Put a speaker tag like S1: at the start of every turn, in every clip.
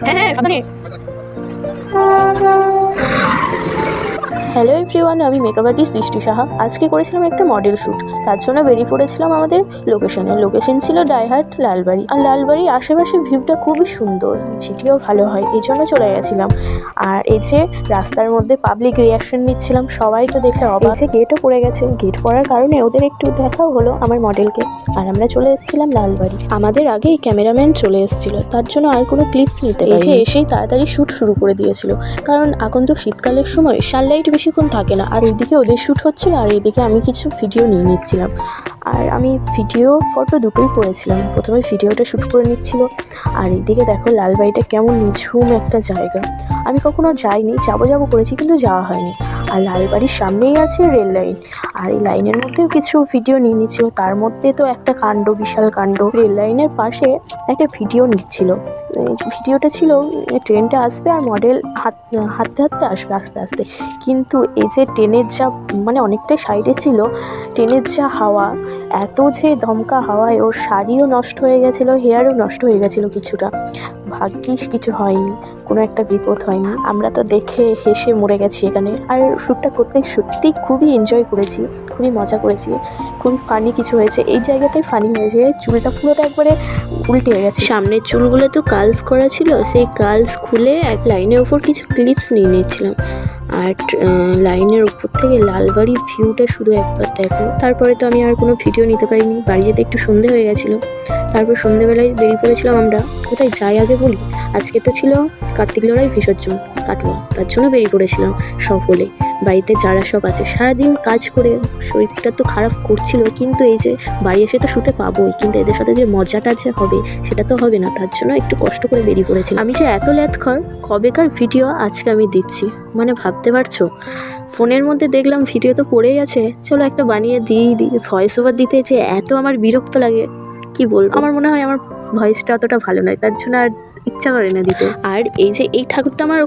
S1: হ্যাঁ, সাবধানে। Hello everyone, আমি মেকআপ আর্টিস্ট বৃষ্টি সাহা। আজকে করেছিলাম একটা মডেল শ্যুট, তার জন্য বেরিয়ে পড়েছিলাম আমাদের লোকেশন ছিল ডাইহাট লালবাড়ি। আর লালবাড়ির আশেপাশে ভিউটা খুবই সুন্দর, সিটিও ভালো হয়, এই জন্য চলে গেছিলাম। আর এই যে রাস্তার মধ্যে পাবলিক রিয়াকশন নিচ্ছিলাম, সবাই তো দেখে অবাক। যে গেটও পড়ে গেছে, গেট পড়ার কারণে ওদের একটু দেখাও হলো আমার মডেলকে। আর আমরা চলে এসেছিলাম লালবাড়ি। আমাদের আগেই ক্যামেরাম্যান চলে এসেছিল, তার জন্য আর কোনো ক্লিপস নিতে পারিনি। এসেই তাড়াতাড়ি শ্যুট শুরু করে দিয়েছিল, কারণ এখন তো শীতকালের সময় সানলাইট বেশিক্ষণ থাকে না। আর এদিকে ওদের শ্যুট হচ্ছিল, আর এদিকে আমি কিছু ভিডিও নিয়ে নিচ্ছিলাম। আর আমি ভিডিও ফটো দুটোই করেছিলাম। প্রথমে ভিডিওটা শ্যুট করে নিচ্ছিল। আর এদিকে দেখো লালবাড়িটা কেমন নিঝুম একটা জায়গা। আমি কখনো যাইনি, যাবো করেছি, কিন্তু যাওয়া হয়নি। আর লালবাড়ির সামনেই আছে রেল লাইন, আর এই লাইনের মধ্যেও কিছু ভিডিও নিয়ে নিচ্ছিল। তার মধ্যে তো একটা কাণ্ড, বিশাল কাণ্ড। রেল লাইনের পাশে একটা ভিডিও নিচ্ছিল। ভিডিওটা ছিল ট্রেনটা আসবে আর মডেল হাঁটতে আসবে আস্তে আস্তে। কিন্তু এই যে ট্রেনের যা অনেকটাই সাইডে ছিল, ট্রেনের যা হাওয়া, এত যে দমকা হাওয়ায় ওর শাড়িও নষ্ট হয়ে গেছিলো, হেয়ারও নষ্ট হয়ে গেছিলো কিছুটা। ভাগ্যিস কিছু হয়নি, কোনো একটা বিপদ হয়নি। আমরা তো দেখে হেসে মরে গেছি এখানে। আর শ্যুটটা করতে সত্যি খুবই এনজয় করেছি, খুবই মজা করেছি, খুবই ফানি কিছু হয়েছে। এই জায়গাটাই ফানি হয়েছে, চুলটা পুরোটা একবারে উল্টে হয়ে গেছে। সামনের চুলগুলো তো কার্লস করা ছিল, সেই কার্লস খুলে এক লাইনের ওপর কিছু ক্লিপস নিয়ে নিচ্ছিলাম। আর লাইনের উপর থেকে লালবাড়ির ভিউটা শুধু একবার দেখো। তারপরে তো আমি আর কোনো ভিডিও নিতে পারিনি, বাড়ি যেতে একটু সন্ধে হয়ে গেছিলো। তারপর সন্ধেবেলায় বেরিয়ে পড়েছিলাম আমরা। কোথায় যাই আগে বলি, আজকে তো ছিল কার্তিক লড়াই বিসর্জন কাটোয়া, তার জন্য বেরিয়ে পড়েছিলাম সকলে। বাড়িতে যারা সব আছে, সারাদিন কাজ করে শরীরটা তো খারাপ করছিল, কিন্তু এই যে বাড়ি এসে তো শুতে পাবোই, কিন্তু এদের সাথে যে মজাটা যে হবে সেটা তো হবে না, তার জন্য একটু কষ্ট করে বেরিয়ে পড়েছি। আমি যে এত ল্যাথখর, কবেকার ভিডিও আজকে আমি দিচ্ছি, ভাবতে পারছো? ফোনের মধ্যে দেখলাম ভিডিও তো পড়েই আছে, চলো একটা বানিয়ে দিই। ভয়েস ওভার দিতে যে এত আমার বিরক্ত লাগে, কি বলবো। আমার মনে হয় আমার ভয়েসটা অতটা ভালো নয়, তার জন্য আর ইচ্ছা করে না দিতে। আর এই যে এই ঠাকুরটা আমার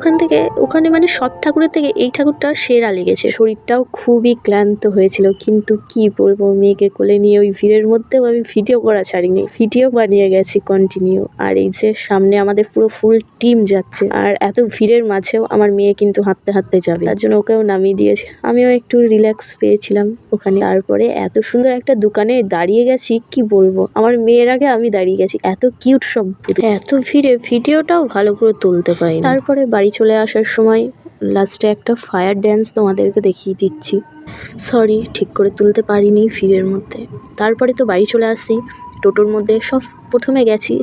S1: ওখানে সব ঠাকুরের থেকে এই ঠাকুরটা সেরা লেগেছে। শরীরটাও খুবই ক্লান্ত হয়েছিল, কিন্তু কি বলবো, মেয়েকে কোলে নিয়ে ওই ভিড়ের মধ্যেও আমি ভিডিও করা ছাড়িনি, ভিডিও বানিয়ে গেছি কন্টিনিউ। আর এই যে সামনে আমাদের পুরো ফুল টিম যাচ্ছে, আর এত ভিড়ের মাঝেও আমার মেয়ে কিন্তু হাঁটতে যাবে, তার জন্য ওকেও নামিয়ে দিয়েছে। আমিও একটু রিল্যাক্স পেয়েছিলাম ওখানে। তারপরে এত সুন্দর একটা দোকানে দাঁড়িয়ে গেছি, কি বলবো, আমার মেয়ের আগে আমি দাঁড়িয়ে গেছি। এত কিউট সব, এত ভিড়ে ভিডিওটাও ভালো করে তুলতে পারি। তারপরে বাড়ি চলে আসার সময় লাস্টে একটা ফায়ার ড্যান্স তোমাদেরকে দেখিয়ে দিচ্ছি। সরি, ঠিক করে তুলতে পারিনি ভিড়ের মধ্যে। তারপরে তো বাড়ি চলে আসছি, টোটোর মধ্যে সব প্রথমে গেছি